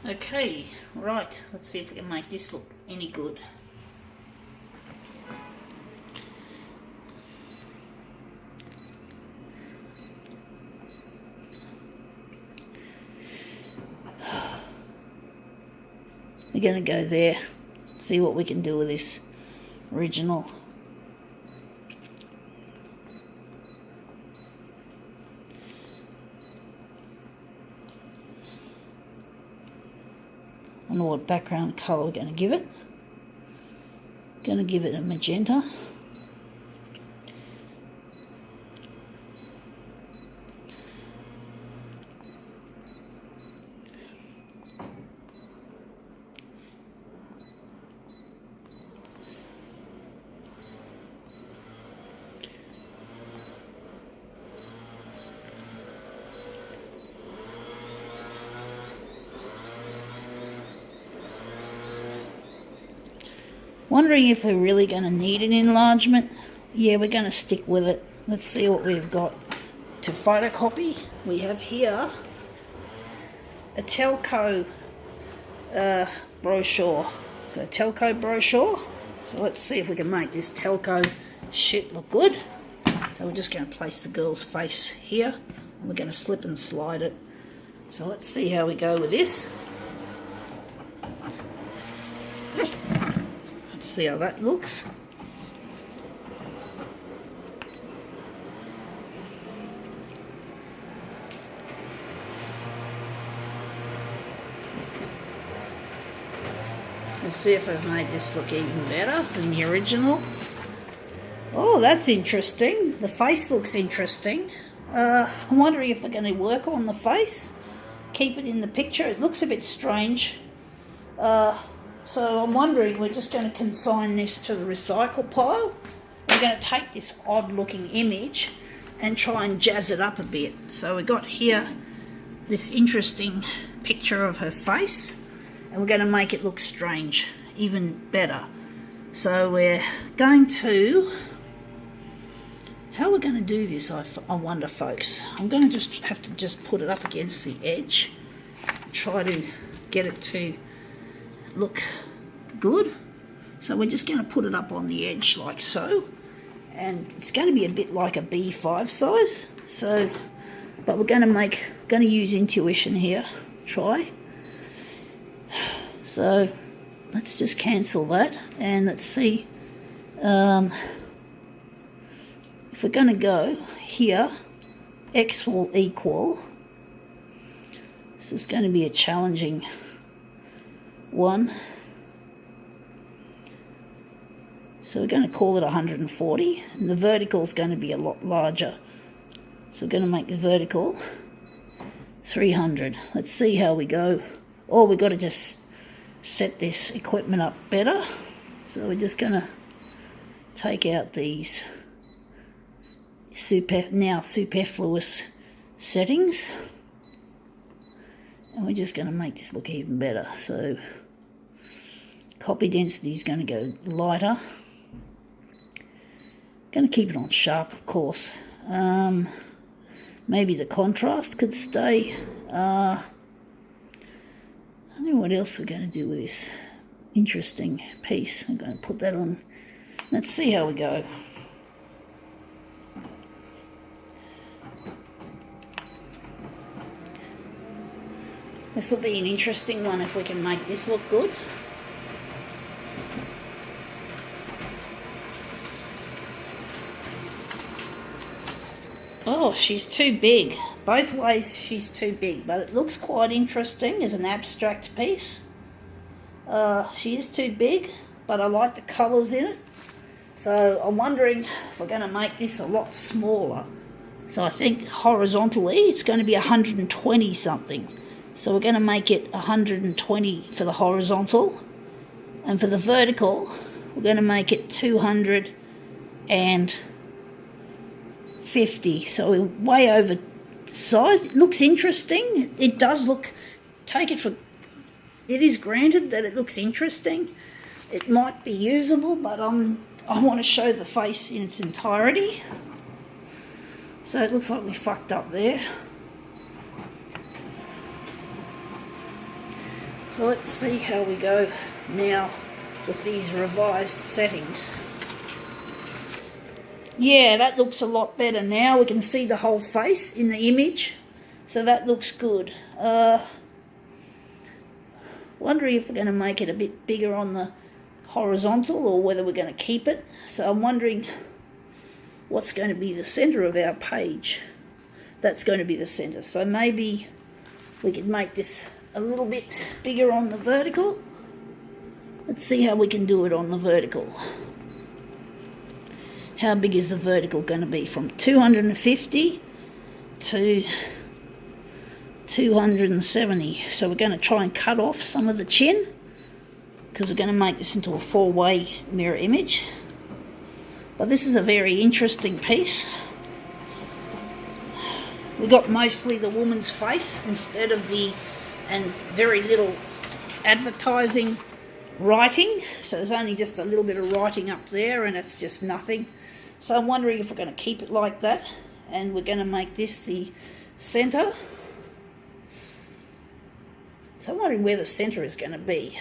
Okay, right, let's see if we can make this look any good. We're going to go there, see what we can do with this original. I don't know what background colour we're going to give it. Going to give it a magenta. Wondering if we're really going to need an enlargement. Yeah, we're going to stick with it. Let's see what we've got to photocopy. We have here a Telco brochure. So Telco brochure. So let's see if we can make this Telco shit look good. So we're just going to place the girl's face here. And we're going to slip and slide it. So let's see how we go with this. See how that looks. Let's see if I've made this look even better than the original. Oh, that's interesting. The face looks interesting. I'm wondering if we're going to work on the face. Keep it in the picture. It looks a bit strange. So I'm wondering, we're just going to consign this to the recycle pile. We're going to take this odd looking image and try and jazz it up a bit. So we've got here this interesting picture of her face, and we're going to make it look strange, even better. So we're going to, how we're going to do this, I wonder, folks. I'm going to just have to just put it up against the edge, try to get it to look good. So we're just going to put it up on the edge like so, and it's going to be a bit like a B5 size. So, but we're going to use intuition here. Try. So let's just cancel that, and let's see if we're going to go here. X will equal. This is going to be a challenging one. So we're going to call it 140, and the vertical is going to be a lot larger. So we're going to make the vertical 300. Let's see how we go. Or we've got to just set this equipment up better. So we're just going to take out these now superfluous settings, and we're just going to make this look even better. So copy density is going to go lighter. Going to keep it on sharp, of course. Maybe the contrast could stay. I don't know what else we're going to do with this interesting piece. I'm going to put that on. Let's see how we go. This will be an interesting one if we can make this look good. Oh, she's too big. Both ways she's too big, but it looks quite interesting as an abstract piece. She is too big, but I like the colours in it. So I'm wondering if we're going to make this a lot smaller. So I think horizontally it's going to be 120 something. So we're going to make it 120 for the horizontal, and for the vertical we're going to make it 250. So we're way over size. It looks interesting. It does look, take it for, it is granted that it looks interesting. It might be usable, but I want to show the face in its entirety. So it looks like we fucked up there. So let's see how we go now with these revised settings. Yeah, that looks a lot better now. We can see the whole face in the image, so that looks good. Wondering if we're going to make it a bit bigger on the horizontal or whether we're going to keep it. So I'm wondering what's going to be the centre of our page. That's going to be the centre. So maybe we could make this a little bit bigger on the vertical. Let's see how we can do it on the vertical. How big is the vertical going to be? From 250 to 270. So we're going to try and cut off some of the chin, because we're going to make this into a 4-way mirror image. But this is a very interesting piece. We got mostly the woman's face instead of and very little advertising writing. So there's only just a little bit of writing up there and it's just nothing. So I'm wondering if we're going to keep it like that, and we're going to make this the centre. So I'm wondering where the centre is going to be.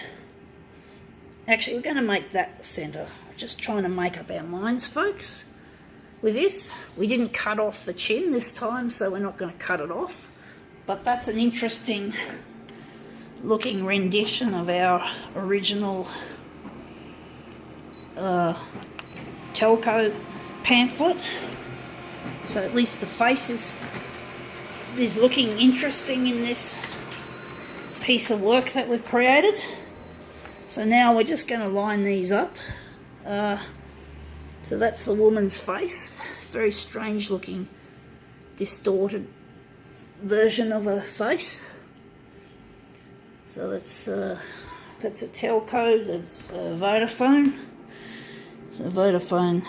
Actually, we're going to make that the centre. Just trying to make up our minds, folks. With this, we didn't cut off the chin this time, so we're not going to cut it off. But that's an interesting looking rendition of our original Telco pamphlet. So at least the face is looking interesting in this piece of work that we've created. So now we're just going to line these up. So that's the woman's face. Very strange looking, distorted version of a face. So that's a Telco, that's Vodafone. So Vodafone.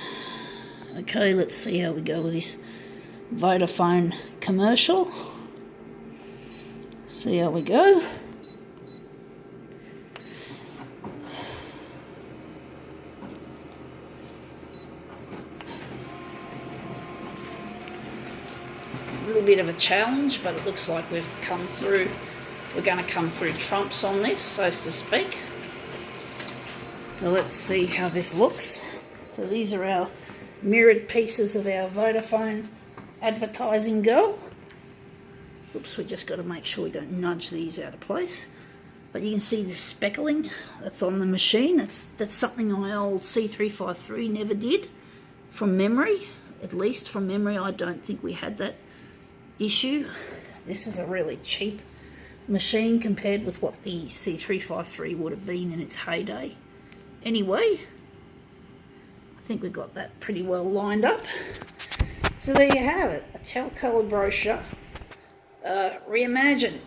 Okay, let's see how we go with this Vodafone commercial. See how we go. A little bit of a challenge, but it looks like we're going to come through trumps on this, so to speak. So let's see how this looks. So these are our mirrored pieces of our Vodafone advertising girl. Oops, we just got to make sure we don't nudge these out of place. But you can see the speckling that's on the machine. That's something my old C353 never did from memory. At least from memory, I don't think we had that issue. This is a really cheap machine compared with what the C353 would have been in its heyday. Anyway, I think we got that pretty well lined up. So there you have it, a Telco brochure reimagined.